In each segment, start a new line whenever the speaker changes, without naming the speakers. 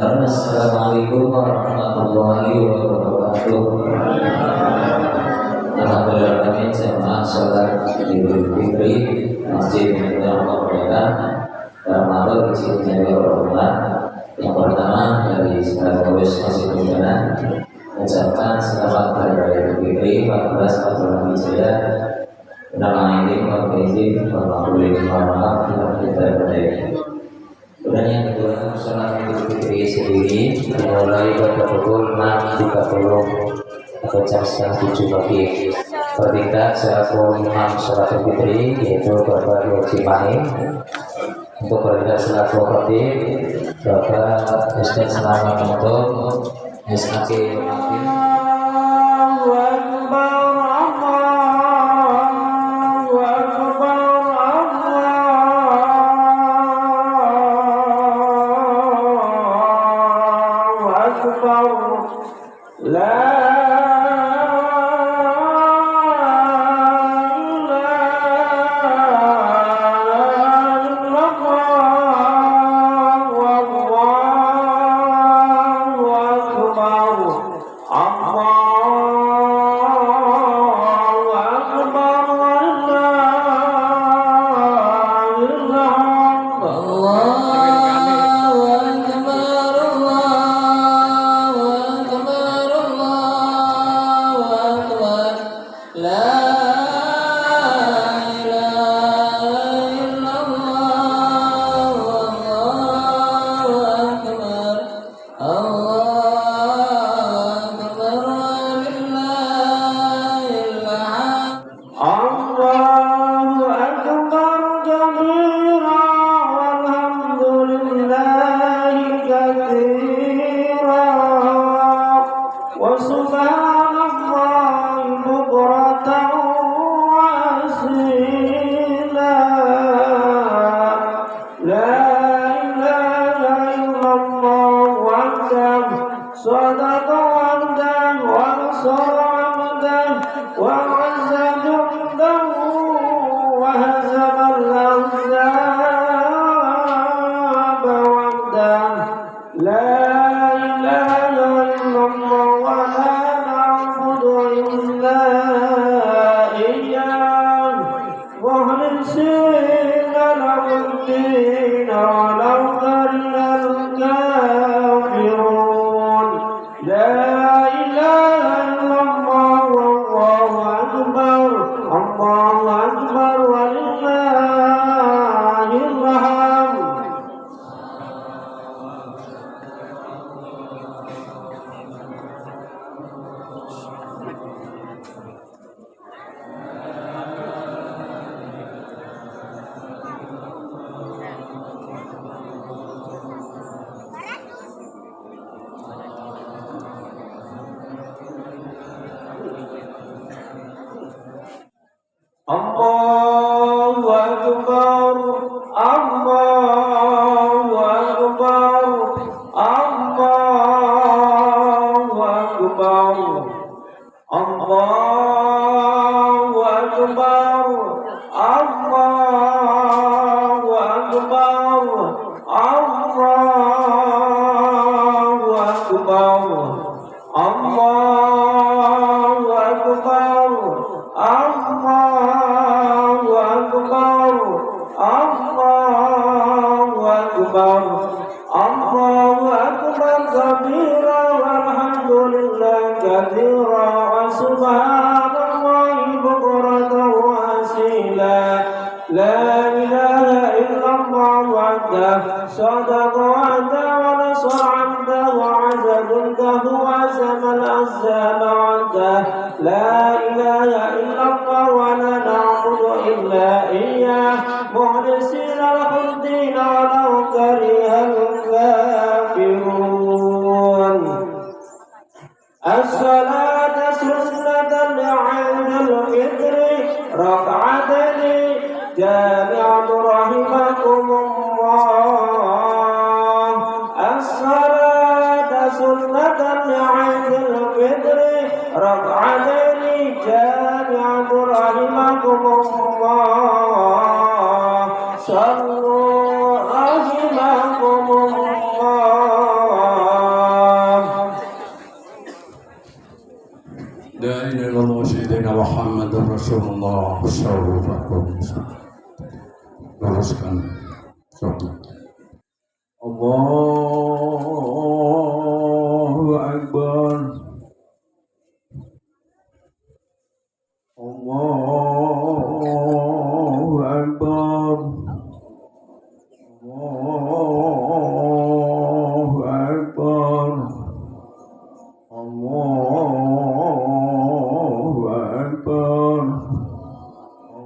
Assalamualaikum warahmatullahi wabarakatuh. Alhamdulillah kami jamaah sholat Idul Fitri Masjid Yang Mulia Ramadan kecil menjadi hormat. Yang pertama dari segala pengurus Masjid Mulia mengucapkan selamat hari raya Idul Fitri 1441 Hijriah. Nama ini izin mohon maaf bila kita berdaya. Dan yang kedua, sholat Idul Fitri sendiri dimulai pada pukul 6.30 atau jam setengah 7 pagi. Bertindak selaku imam sholat Idul Fitri yaitu Bapak Yogi Mani. Untuk bertindak selaku khatib Bapak Ustaz Selamat untuk Misaki Makin.
Sallu rahimakumullah. Muhammadur Rasulullah sallallahu alaihi wasallam. Teruskan. Allahu Akbar. Allahu Akbar. Allahu Akbar. Allahu Akbar.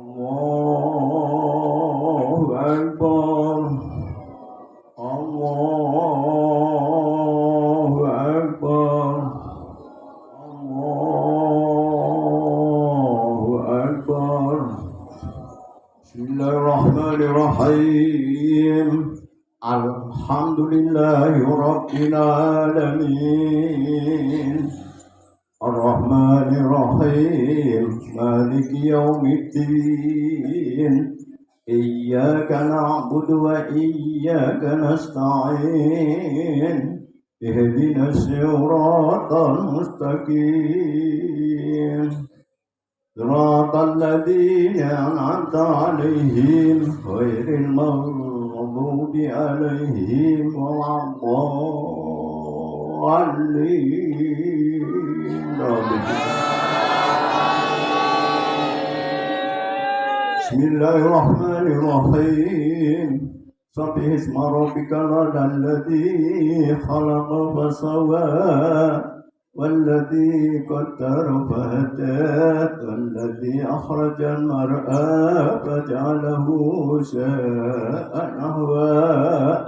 Allahu Akbar. Allahu Akbar. Allahu Akbar. Bismillahirrahmanirrahim. Alhamdulillahi Rabbil Alamin. Ar-Rahmanir-Rahim. Maliki Yawmiddin. Iyyaka na'budu wa iyyaka nasta'in. Ihdinas siratal mustaqim. Siratal ladzina an'amta 'alaihim ghairil maghdubi 'alaihim waladdallin. Bismillahirrahmanirrahim. Sabbih isma rabbikal ladzi khalaqa fasawwa walladzi qaddara fahada walladzi akhrajal mar'a faj'alahu sha'an ahwa.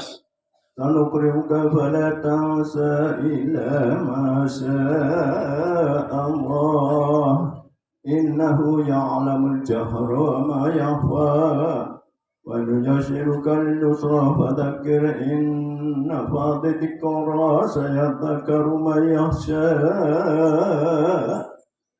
Sanuqri'uka fala tansa illa ma syaa Allah. Innahu ya'lamul jahra wa ma yakhfa. Wa nuyasiruka lil-yusra fadhakkir in nafa'ati dhikra sayadhakkaru man yakhsha.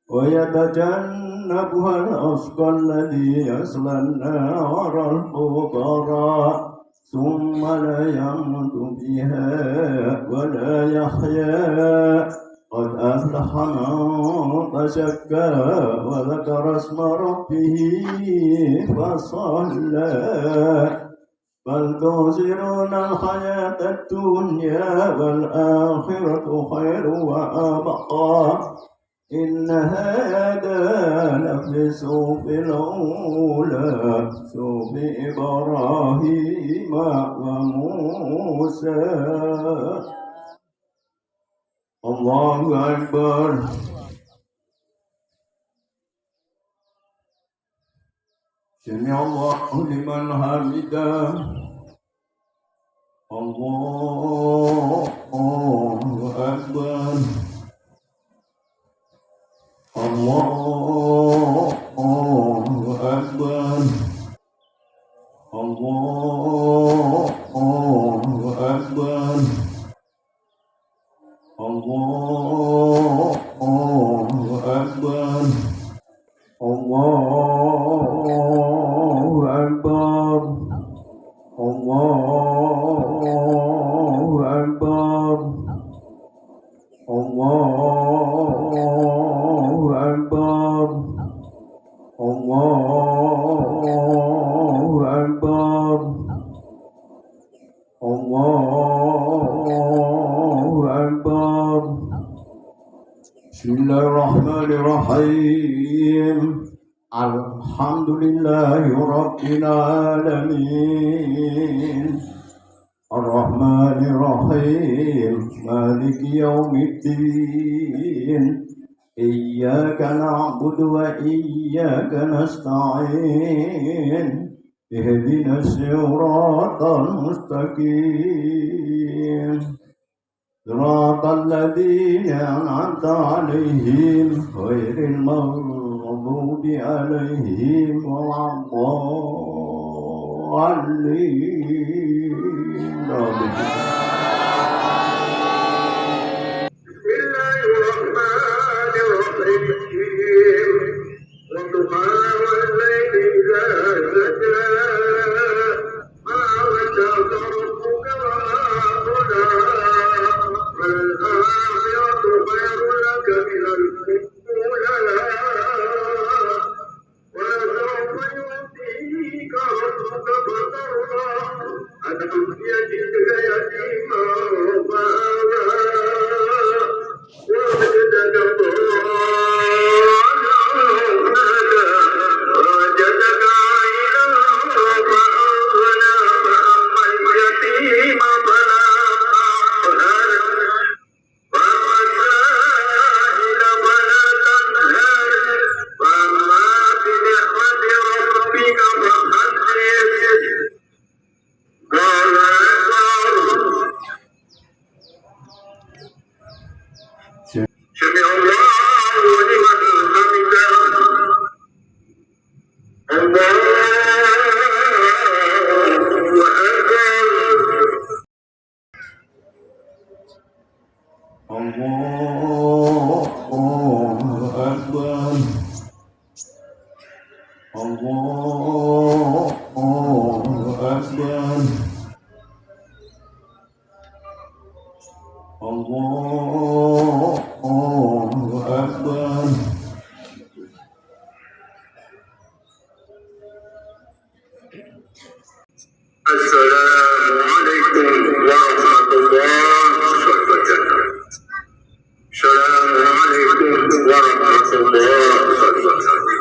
Wa yatajannabuha al-ashqa alladhi yasla an-nara al-kubra thumma la yamutu fiha wa la yahya. قد أفلح من تزكى وذكر اسم ربه فصلى بل تؤثرون الحياة الدنيا والآخرة خير وأبقى إن هذا لفي الصحف الأولى صحف إبراهيم وموسى. Allahu Akbar. Sami Allahu liman hamidah. Allahu Akbar. Allahu Akbar. Allahu Akbar. Allahu Akbar. Allahu Akbar. Allahu Akbar. Allahu Akbar. Allahu Akbar. Allahu Akbar. Bismillahirrahmanirrahim. Alhamdulillahi Rabbil Alamin. Ar-Rahmanir-Rahim. Maliki Yawmiddin. Iyyaka na'budu wa iyyaka nasta'in. Ihdinas siratal mustaqim. Siratal ladzina an'amta 'alaihim ghairil maghdubi 'alaihim waladdallin. الله أكبر الله أكبر الله أكبر
السلام عليكم ورحمة الله وبركاته. السلام عليكم ورحمة الله وبركاته.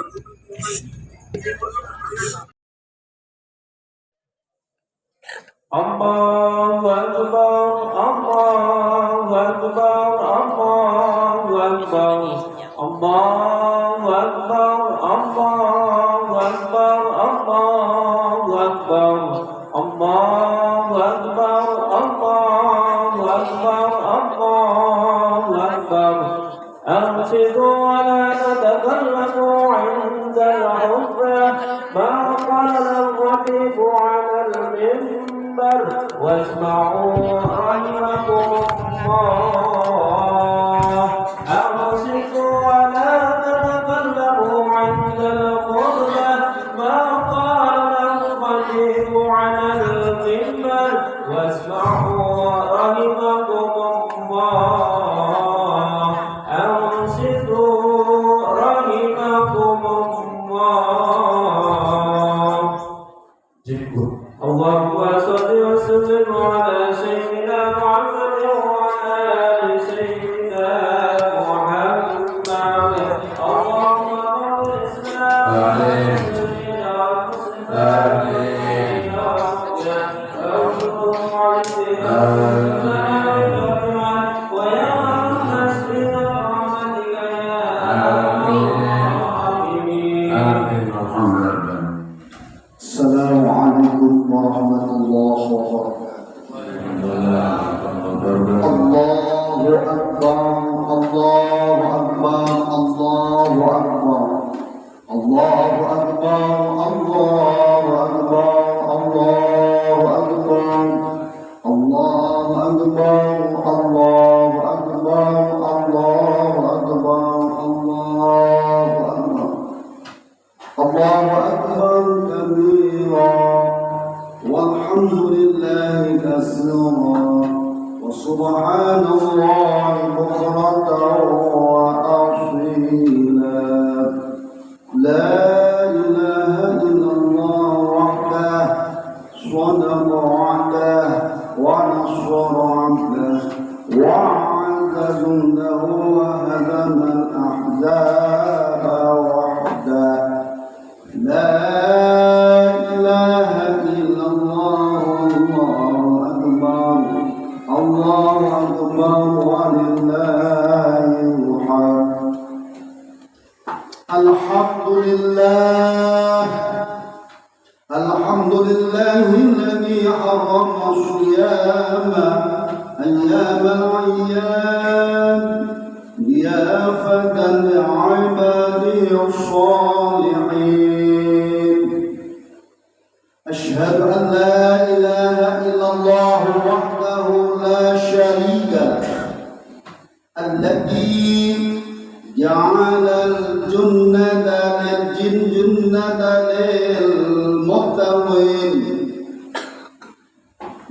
الله أكبر الله أكبر الله أكبر الله أكبر الله أكبر الله أكبر الله أكبر الله أكبر الله أكبر أنصتوا ولا تتكلموا عند الحفرة ما قال الرقيب على المنبر واسمعوا رحمكم الله أنصتوا ولا تتكلموا عند الخطبة ما قال الرقيب على المنبر واسمعوا رحمكم الله أنصتوا رحمكم الله اللهم صل وسلم على سيدنا محمد وعلى آل سيدنا محمد اللهم صل
السلام عليكم ورحمة الله وبركاته. الله أكبر الله أكبر الله أكبر الله أكبر الله أكبر الله أكبر الله أكبر الله أكبر الله أكبر الله أكبر الله أكبر كبيرا والحمد لله كثيرا وسبحان الله بكرة وأصيلا لا إله إلا الله وحده صدق وعده ونصر عبده وأعز جنده وهزم الأحزاب وحده لا إله إلا الله الله أكبر ولله الحمد الحمد لله الذي حرم الصيام أيام الأيام ضيافة لعباده الصالحين أشهد أن لا إله إلا الله وحده لا شريك له الذي جعل الجنة للمتقين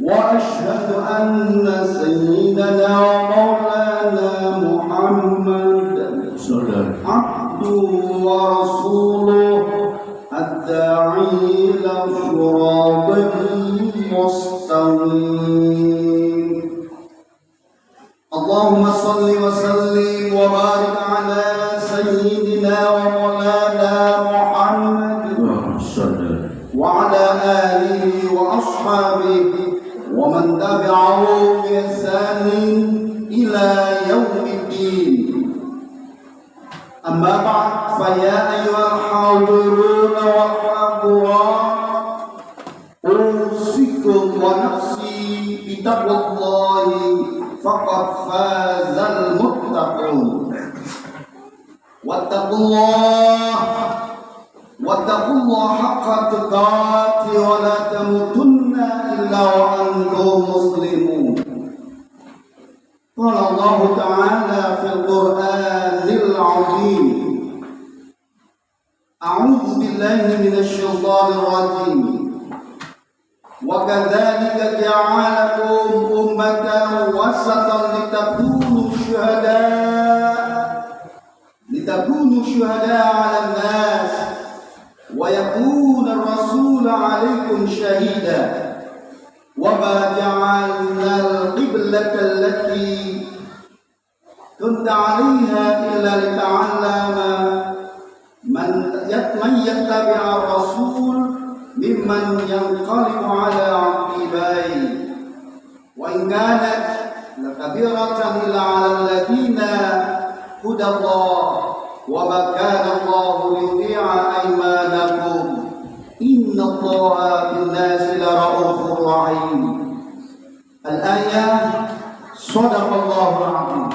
وأشهد أن سيدنا ومولانا محمد عبده ورسوله الداعي إلى صراط مستقيم اللهم صل وسلم وبارك على سيدنا ومولانا محمد وعلى آله وأصحابه ومن تبعه بإحسان إلى يوم الدين أما بعد فيا أيها الحاضرون والحاضرات أوصيكم ونفسي بتقوى الله فقد فاز المتقون واتقوا الله حق تقاته ولا تموتن إلا وأنتم مسلمون قال الله تعالى في القرآن العظيم أعوذ بالله من الشيطان الرجيم وكذلك جعلكم أمة وسطا لتكونوا شهداء على الناس ويكون الرسول عليكم شهيدا وما جعلنا القبلة التي كنت عليها إلا لتعلم من يتبع الرسول ممن ينقلب على عقبيه وإن كانت لكبيرة إلا على الذين هدى الله وما كان الله ليضيع أيمانكم إن الله بالناس لرؤوف رحيم. الآية صدق الله العظيم.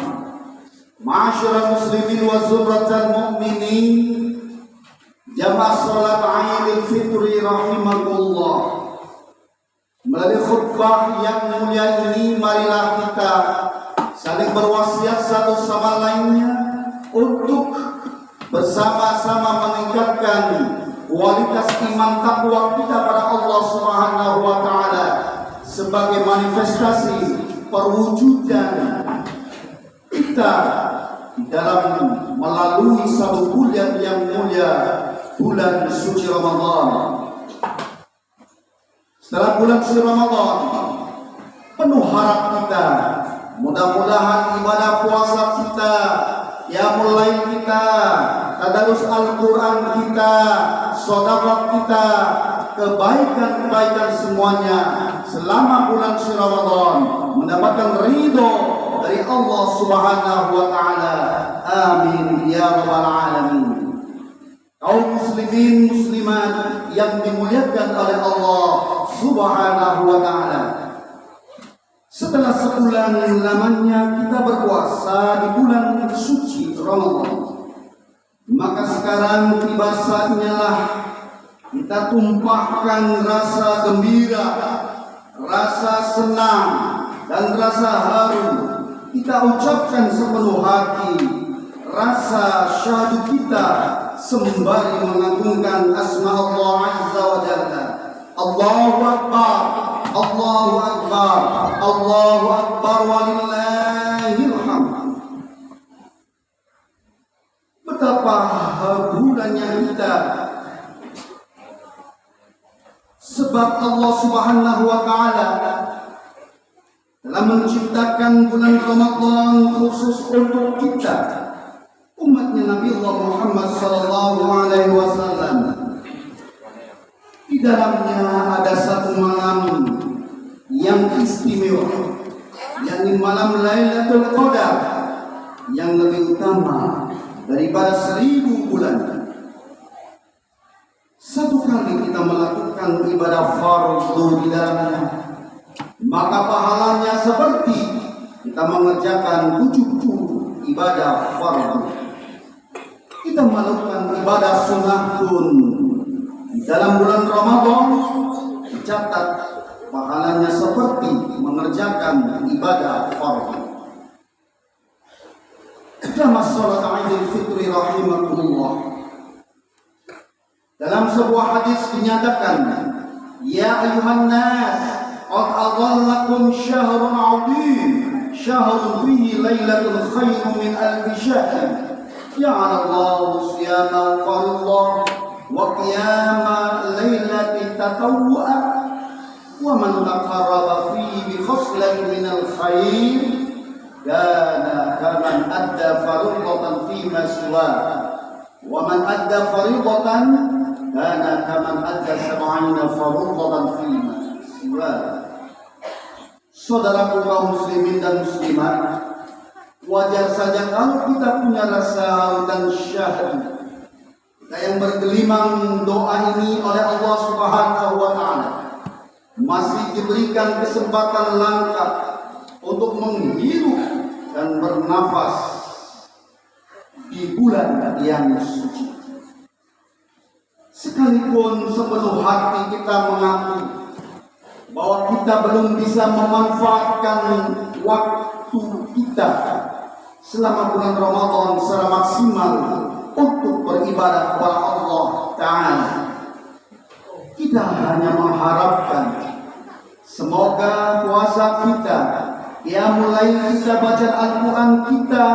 معاشر المسلمين وزمرة المؤمنين jamaah salat Idul Fitri rahimakumullah. Melalui khutbah yang mulia ini, marilah kita saling berwasiat satu sama lainnya untuk bersama-sama meningkatkan kualitas iman takwa kita pada Allah Subhanahu wa taala sebagai manifestasi perwujudan kita dalam melalui satu bulan yang mulia, bulan suci Ramadan. Setelah bulan suci Ramadan, penuh harap kita, mudah-mudahan ibadah puasa kita, qiyamul lail kita, tadarus Al-Quran kita, sedekah kita, kebaikan-kebaikan semuanya selama bulan suci Ramadan mendapatkan ridho dari Allah Subhanahu wa taala. Amin ya rabbal alamin. Kaum muslimin muslimat yang dimuliakan oleh Allah Subhanahu wa taala. Setelah sebulan lamanya kita berpuasa di bulan suci Ramadan, maka sekarang tiba saatnya lah kita tumpahkan rasa gembira, rasa senang dan rasa haru. Kita ucapkan sepenuh hati rasa syahdu kita sembari mengagungkan asma Allah Azza wa Jalla. Allahu Akbar, Allahu Akbar, Allahu Akbar walillahil hamd. Betapa bulannya kita, sebab Allah Subhanahu wa taala telah menciptakan bulan Ramadan khusus untuk kita, umatnya Nabi Allah Muhammad sallallahu alaihi wasallam. Di dalamnya ada satu malam yang istimewa, yakni malam Lailatul Qadar, yang lebih utama daripada 1000 bulan. Satu kali kita melakukan ibadah fardu di dalamnya, maka pahalanya seperti kita mengerjakan 70 ibadah fardu. Kita melakukan ibadah sunnah pun di dalam bulan Ramadan, dicatat pahalanya seperti mengerjakan ibadah fardu. Jamaah salat Idul Fitri rahimakumullah. Dalam sebuah hadis dinyatakan, ya ayuhan nas, qad adhallakum syahrun 'azim, syahrun fihi lailatul khairu min alfi syahr. Ja'ala Allahu siyama fardhan wa qiyama lailati tatawwa wa man taqarraba fihi bi khoslatin min al-khair kana kaman adda fardhan fi ma siwa wa man adda fardhan kana kaman adda 70 fardhan fi ma siwa. Saudaraku kaum muslimin dan muslimat, wajar saja kalau kita punya rasa haru dan syahdu. Kita yang bergelimang doa ini oleh Allah Subhanahu wa taala masih diberikan kesempatan langka untuk menghirup dan bernafas di bulan yang suci. Sekalipun sepenuh hati kita mengaku bahwa kita belum bisa memanfaatkan waktu waktu kita selama bulan Ramadan secara maksimal untuk beribadah kepada Allah Ta'ala. Kita hanya mengharapkan semoga puasa kita, mulai kita baca Al-Quran kita,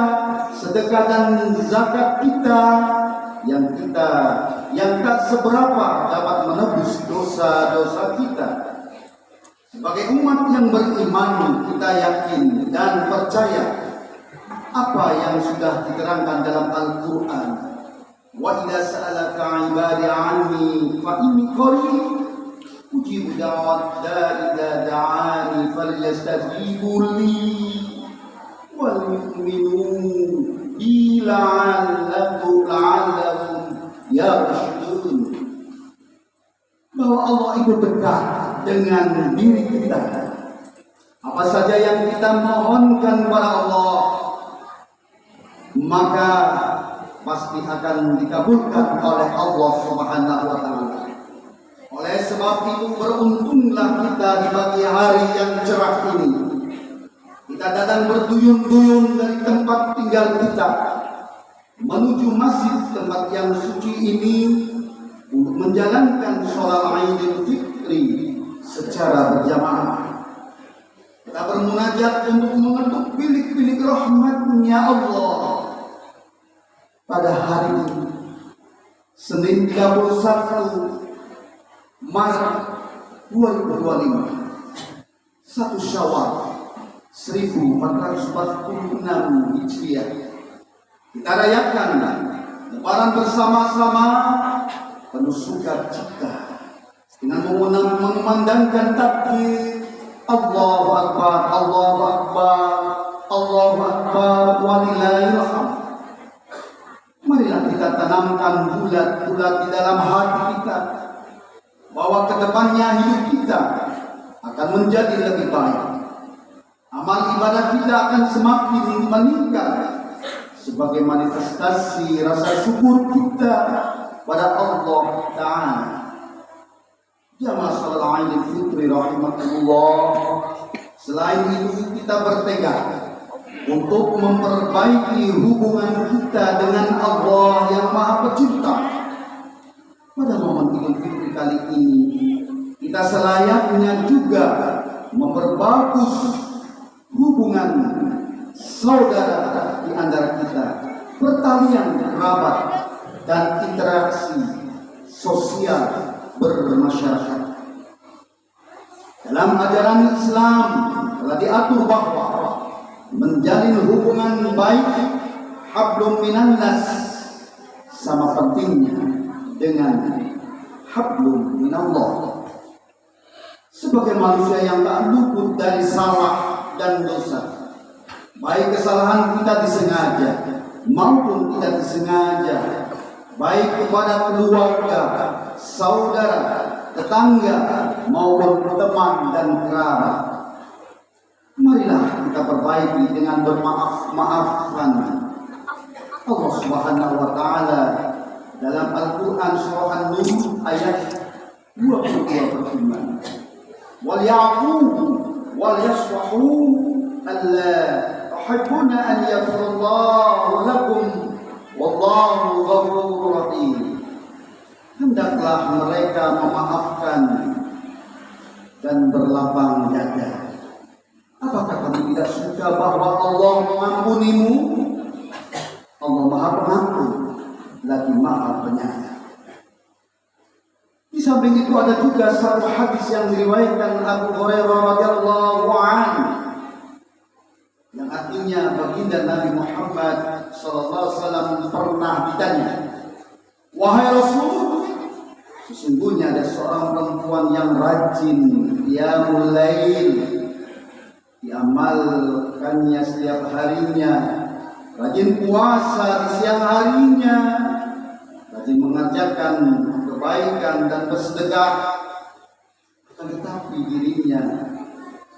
sedekah dan zakat kita yang tak seberapa dapat menebus dosa-dosa kita. Sebagai umat yang beriman, kita yakin dan percaya apa yang sudah diterangkan dalam Al-Quran. Wa idza sa'alaka 'ibadi 'anni fa inni qarib ujibu da'wat da'i idza da'ani falyastajibu li wal yu'minu bi la'allahum yarshudun. Bahwa Allah itu dekat dengan diri kita. Apa saja yang kita mohonkan kepada Allah, maka pasti akan dikabulkan oleh Allah Subhanahu wa Ta'ala. Oleh sebab itu beruntunglah kita di pagi hari yang cerah ini. Kita datang berduyun-duyun dari tempat tinggal kita menuju masjid tempat yang suci ini untuk menjalankan sholat Idul Fitri secara berjamaah. Kita bermunajat untuk mengetuk bilik-bilik rahmat-Nya Allah pada hari ini, Senin 31 Maret 2025, 1 Syawal 1446 Hijriah. Kita rayakan Lebaran bersama-sama penuh sukacita dengan mengumandangkan takbir Allahu Akbar, Allahu Akbar, Allahu Akbar, walillahil hamd. Marilah kita tanamkan bulat-bulat di dalam hati kita bahwa kedepannya hidup kita akan menjadi lebih baik. Amal ibadah kita akan semakin meningkat sebagai manifestasi rasa syukur kita pada Allah Ta'ala. Jamaah salat Idul Fitri rahimakumullah. Selain itu kita bertekad untuk memperbaiki hubungan kita dengan Allah yang Maha Pencipta. Pada momen Idul Fitri kali ini, kita selayaknya juga memperbagus hubungan saudara di antara kita, pertalian kerabat dan interaksi sosial bermasyarakat. Dalam ajaran Islam telah diatur bahwa menjalin hubungan baik hablum minannas sama pentingnya dengan hablum minallah. Sebagai manusia yang tak luput dari salah dan dosa, baik kesalahan kita disengaja maupun tidak disengaja, baik kepada keluarga, saudara, tetangga maupun teman dan kerabat. Marilah kita perbaiki dengan bermaaf-maafan. Allah Subhanahu wa Ta'ala dalam Al-Quran surah An-Nur ayat 22 berfirman, wal ya'fu wal yasfahu alla tuhibbuna an yaghfirallahu lakum wallahu ghafurur rahim. Hendaklah mereka memaafkan dan berlapang dada. Apakah kamu tidak suka bahwa Allah mengampunimu? Allah Maha Pengampun lagi Maha Penyayang. Di samping itu ada juga satu hadis yang diriwayatkan Abu Hurairah radhiyallahu anhu, yang artinya baginda Nabi Muhammad sallallahu alaihi wasallam pernah ditanya, wahai Rasul, sesungguhnya ada seorang perempuan yang rajin qiyamul lail, diamalkannya setiap harinya, rajin puasa di siang harinya, rajin mengerjakan kebaikan dan bersedekah, tetapi dirinya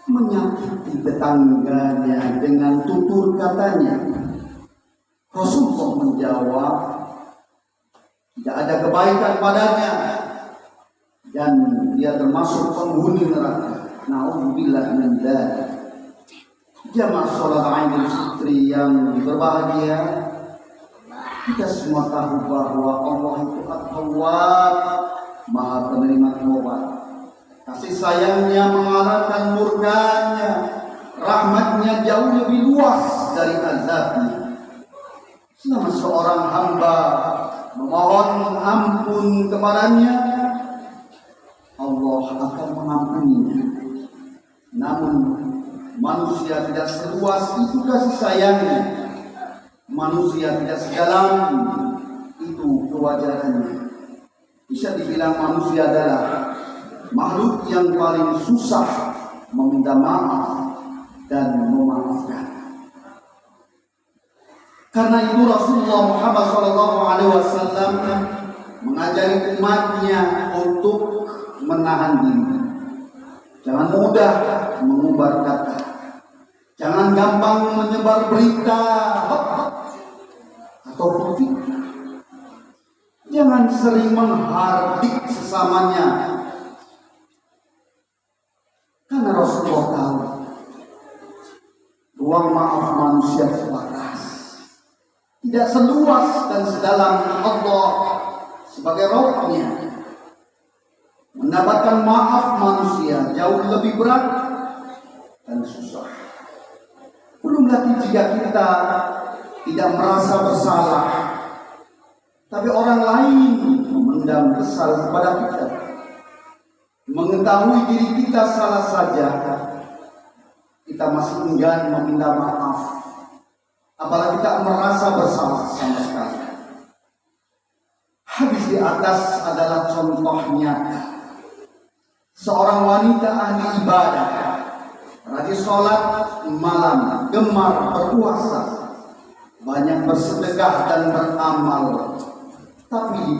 menyakiti tetangganya dengan tutur katanya. Rasulullah menjawab, tidak ada kebaikan padanya dan dia termasuk penghuni neraka. Na'udzubillah min dzalik. Jamaah sholat Idul Fitri yang berbahagia, kita semua tahu bahwa Allah itu At-Tawwab, Maha penerima taubat. Kasih sayangnya mengalahkan murkanya, rahmatnya jauh lebih luas dari azabnya. Selama seorang hamba memohon ampun kepadanya, Allah akan mengampuninya. Namun manusia tidak seluas itu kasih sayangnya, manusia tidak sedalam itu kewajarannya. Bisa dibilang manusia adalah makhluk yang paling susah meminta maaf dan memaafkan. Karena itu Rasulullah Muhammad SAW mengajari umatnya untuk menahan diri. Jangan mudah mengumbar kata, jangan gampang menyebar berita atau fitnah. Jangan sering menghardik sesamanya. Karena Rasulullah tahu ruang maaf manusia terbatas, tidak seluas dan sedalam Allah sebagai rohnya. Mendapatkan maaf manusia jauh lebih berat dan susah. Belum lagi jika kita tidak merasa bersalah, tapi orang lain memendam kesal kepada kita. Mengetahui diri kita salah saja, kita masih enggan meminta maaf, apalagi kita merasa bersalah sama sekali. Hadis di atas adalah contoh nyata. Seorang wanita ahli ibadah, rajin sholat malam, gemar berpuasa, banyak bersedekah dan beramal, tapi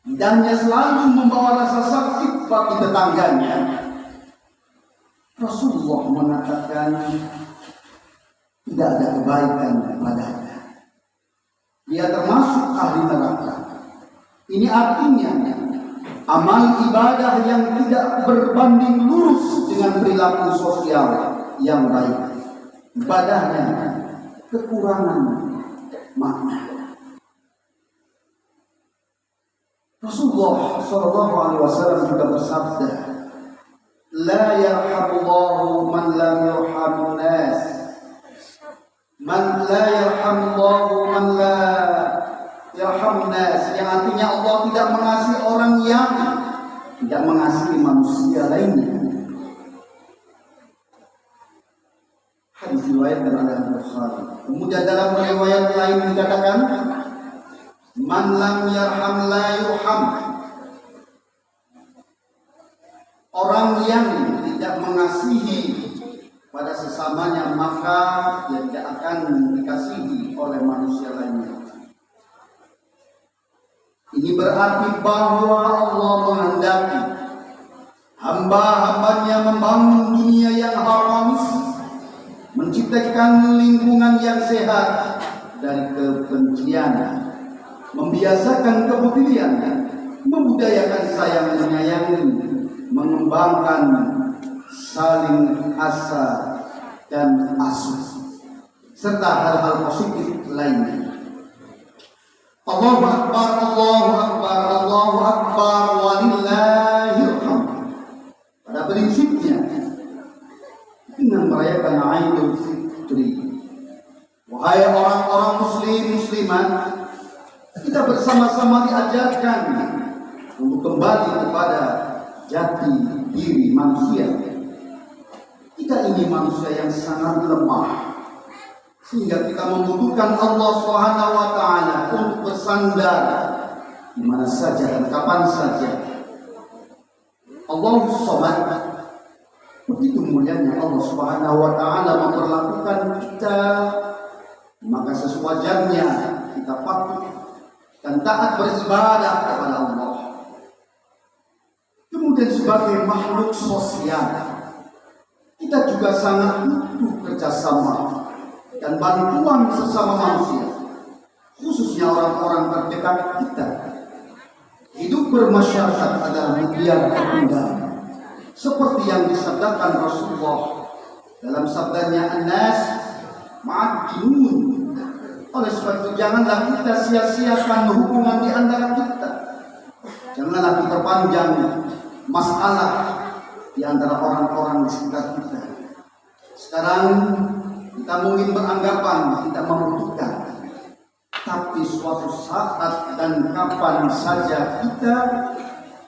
lidahnya selalu membawa rasa sakit bagi tetangganya. Rasulullah mengatakan tidak ada kebaikan padanya. Dia termasuk ahli neraka. Ini artinya amal ibadah yang tidak berbanding lurus dengan perilaku sosial yang baik. Ibadahnya kekurangan makna. Rasulullah SAW juga bersabda, "La yarhamullahu man lam yarhamun nas." Man la yarhamullahu man la yarhamun nas, yang artinya Allah tidak mengasihi orang yang tidak mengasihi manusia lainnya. Hadis riwayat dari Al-Bukhari. Kemudian dalam riwayat lain dikatakan, "Man lam yarham la yurham." Orang yang tidak mengasihi pada sesamanya, maka dia tidak akan dikasihi oleh manusia lainnya. Ini berarti bahwa Allah menghendaki hamba-hambanya membangun dunia yang harmonis, menciptakan lingkungan yang sehat dari kebencian, membiasakan kepedulian, membudayakan sayang menyayangi, mengembangkan saling asa dan asuh, serta hal-hal positif lainnya. Allahu Akbar, Allahu Akbar, Allahu Akbar, walillahil hamd. Pada prinsipnya, dengan merayakan Idul Fitri, wahai orang-orang muslim muslimat, kita bersama-sama diajarkan untuk kembali kepada jati diri manusia. Kita ini manusia yang sangat lemah, sehingga kita membutuhkan Allah Subhanahu wa taala untuk bersandar di mana saja dan kapan saja. Allahus Samad, begitu mulianya Allah Subhanahu wa taala memperlakukan kita, maka sesuwajarnya kita patuh dan taat beribadah kepada Allah. Kemudian sebagai makhluk sosial, kita juga sangat butuh kerjasama dan bantuan sesama manusia, khususnya orang-orang terdekat kita. Hidup bermasyarakat adalah mulia tunggal, seperti yang disabdakan Rasulullah Dalam sabdanya An-Nas ma'adjinun. Oleh sebab itu janganlah kita sia-siakan hubungan di antara kita. Janganlah diperpanjang masalah di antara orang-orang di sekitar kita. Sekarang kita mungkin beranggapan tidak membutuhkan, tapi suatu saat dan kapan saja kita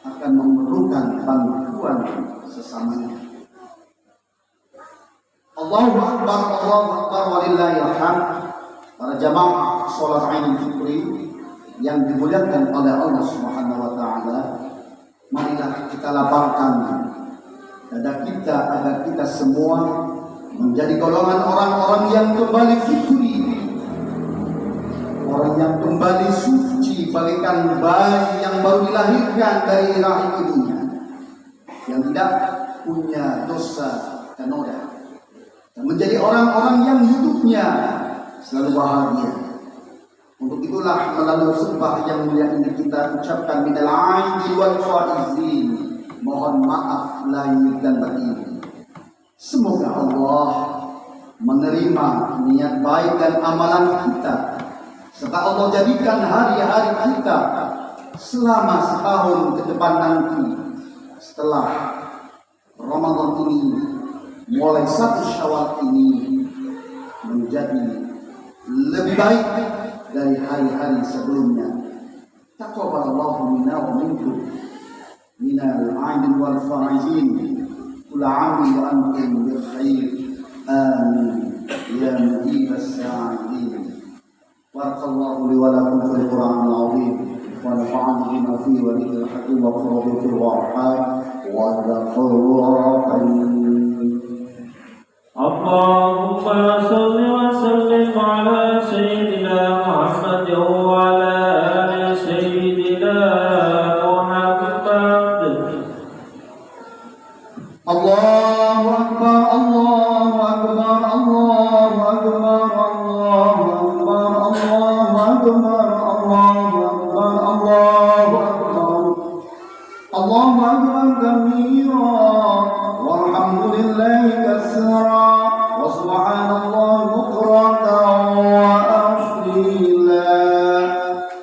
akan memerlukan bantuan sesamanya. Allahu Akbar walillahil hamd. Para jamaah salat Idul Fitri yang dimuliakan oleh Allah Subhanahu wa taala, marilah kita lapangkan dada kita agar kita semua menjadi golongan orang-orang yang kembali fitri, orang yang kembali suci bagaikan bayi yang baru dilahirkan dari rahim ibunya, yang tidak punya dosa dan noda, dan menjadi orang-orang yang hidupnya selalu bahagia. Untuk itulah melalui sembah yang mulia ini kita ucapkan minal aidin wal faizin, mohon maaf lahir dan batin. Semoga Allah menerima niat baik dan amalan kita, serta Allah jadikan hari-hari kita selama setahun ke depan nanti setelah Ramadan ini, mulai 1 Syawal ini menjadi lebih baik dari hari-hari sebelumnya. Taqabbalallahu minna wa minkum minal aidin wal faizin. Kula amin wa antum bi khair. Amin ya mujibas sa'ilin. Barakallahu li wa lakum fil Qur'anil 'azim wa nafa'ani bima fihi wa dhikril hakim wa qurratul wahhab wa dhakrullahi.
Allahumma salli wa sallim ala sayyidina Muhammad wa ala ali sayyidina Muhammad.
Allahu Akbar, Allahu Akbar, Allahu Akbar, Allahu Akbar, Allahu Akbar, Allahu Akbar, Allahu Akbar, Allahu Akbar kabira, walhamdulillahi katsira, wa subhanallahi bukratan wa asila,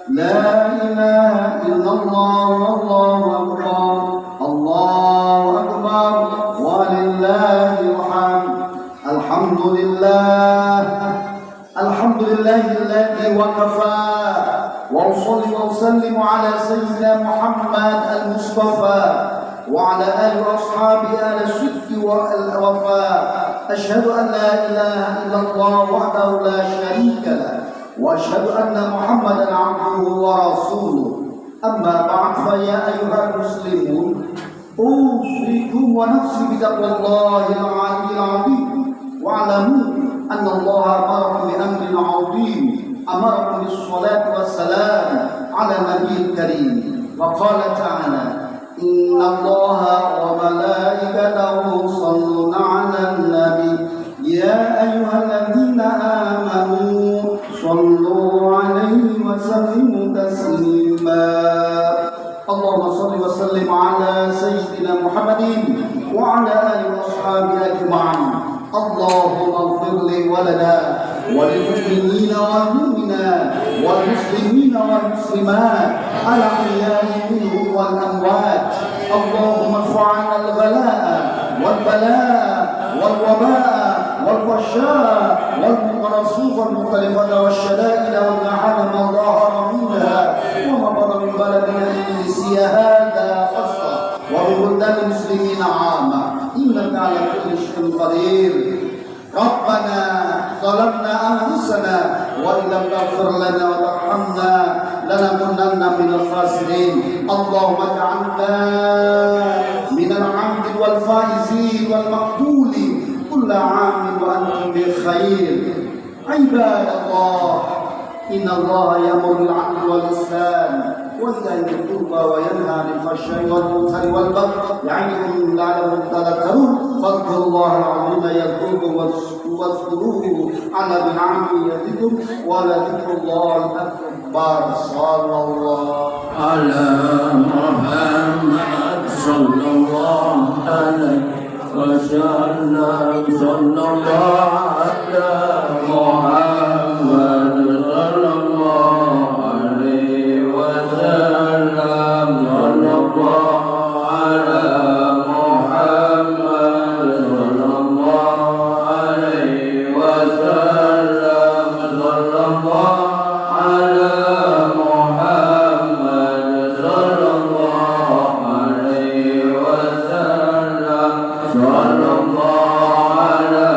la ilaha illallah, wallahu akbar, Allahu akbar, walillahil hamd. Alhamdulillahilladzi waqafa wa usalli wa usallimu ala sayyidina Muhammad al-Mustafa wa ala alihi wa ashabihi al-sidqi wa al-wafa. Ashhadu an la ilaha illallah wahdahu la syarika lah wa ashhadu anna Muhammadan 'abduhu wa rasuluh. Amma ba'd, fa ya ayyuhal muslimun, usikum wa nafsi bitaqwallahi al-'aliyyil 'azim. Wa'lamu anna Allah amarakum bi amrin 'azim, amarakum bis-shalati was-salam 'ala nabiyil karim. Wa qala ta'ala, inna Allaha wa malaikatahu yusalluna 'alan nabi, ya ayyuhalladzina amanu sallu 'alaihi wa sallimu taslima. Allahumma shalli wa sallim 'ala sayyidina Muhammadin wa 'ala alihi wa ashabihi ajma'in. Allahumma ighfir li walana wal mu'minina wal mu'minat wal muslimina wal muslimat al ahya'i minhum wal amwat. Allahumma fa'alna al balaa wal balaa wal wabaa wal fahsyaa wal muqarrasuf wal mukhtalifata wal shada'id wal ma'ana ma dhahara minha wa ma batana min baladina Indonesia hadha khassa wa bi buldan muslimina 'amma. إنك على كل شيء قدير. ربنا ظلمنا أنفسنا وإن لم تغفر لنا وترحمنا لنكونن من الخاسرين. اللهم اجعلنا من العبد والفائزين والمقبولين كل عام وأنتم بخير. عباد الله، إن الله يأمر بالعدل والإحسان وإيتاء ذي القربى وينهى عن الفحشاء والمنكر والبغي يعظكم لعلكم تذكرون. فاذكروا الله العظيم يذكركم واذكروه على نعمه يزدكم ولذكر الله أكبر. صلى الله
على محمد صلى الله عليه
وسلم صلى الله على محمد صلى الله عليه وسلم صلى الله على محمد صلى الله عليه وسلم صلى الله على محمد صلى الله عليه وسلم صلى الله على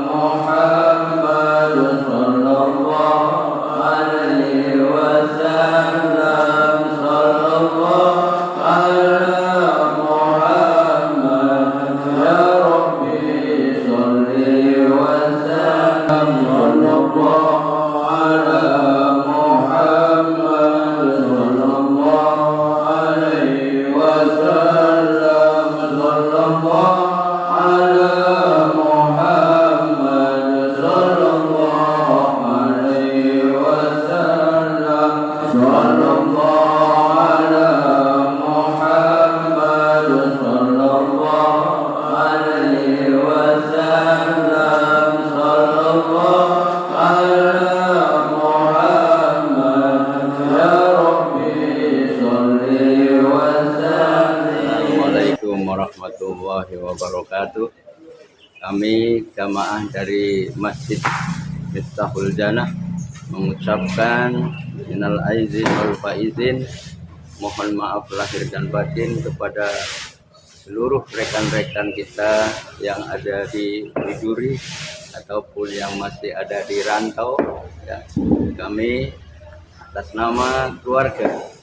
محمد صلى الله عليه وسلم صلى الله على محمد يا ربي صل وسلم صلى الله على محمد صلى الله عليه وسلم صلى الله على محمد صلى الله عليه وسلم صلى الله على محمد صلى الله عليه وسلم صلى الله على محمد يا ربي صل وسلم.
Assalamualaikum warahmatullahi wabarakatuh. Kami jamaah dari Masjid Miftahul Jannah mengucapkan minal aizin wal faizin, mohon maaf lahir dan batin kepada seluruh rekan-rekan kita yang ada di Widuri ataupun yang masih ada di rantau ya. Kami atas nama keluarga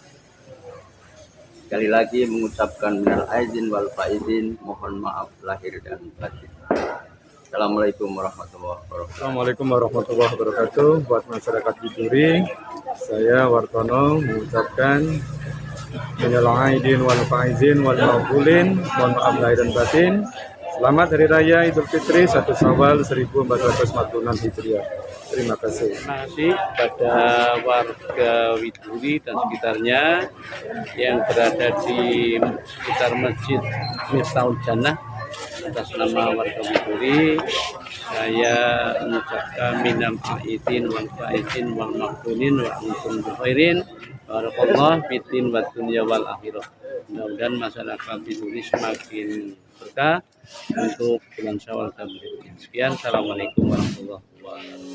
sekali lagi mengucapkan minal aizin wal faizin, mohon maaf lahir dan batin. Assalamualaikum warahmatullahi wabarakatuh.
Assalamualaikum warahmatullahi wabarakatuh. Buat masyarakat Widuri, saya Wartono mengucapkan minal aidin wal faizin wal maqbulin, mohon maaf lahir dan batin. Selamat Hari Raya Idul Fitri 1 Syawal 1446 Hijriah. Terima kasih.
Terima kasih kepada warga Widuri dan sekitarnya yang berada di sekitar Masjid Miftahul Jannah. Atas nama warga Widuri, saya mengucapkan minal aidin wal faizin wal maqbulin wa antum khairin. Barakallah fitin wa dunya wal akhirah. Mudah-mudahan masyarakat Widuri semakin berkah untuk bulan Syawal dan berikutnya. Sekian, assalamualaikum warahmatullahi wabarakatuh.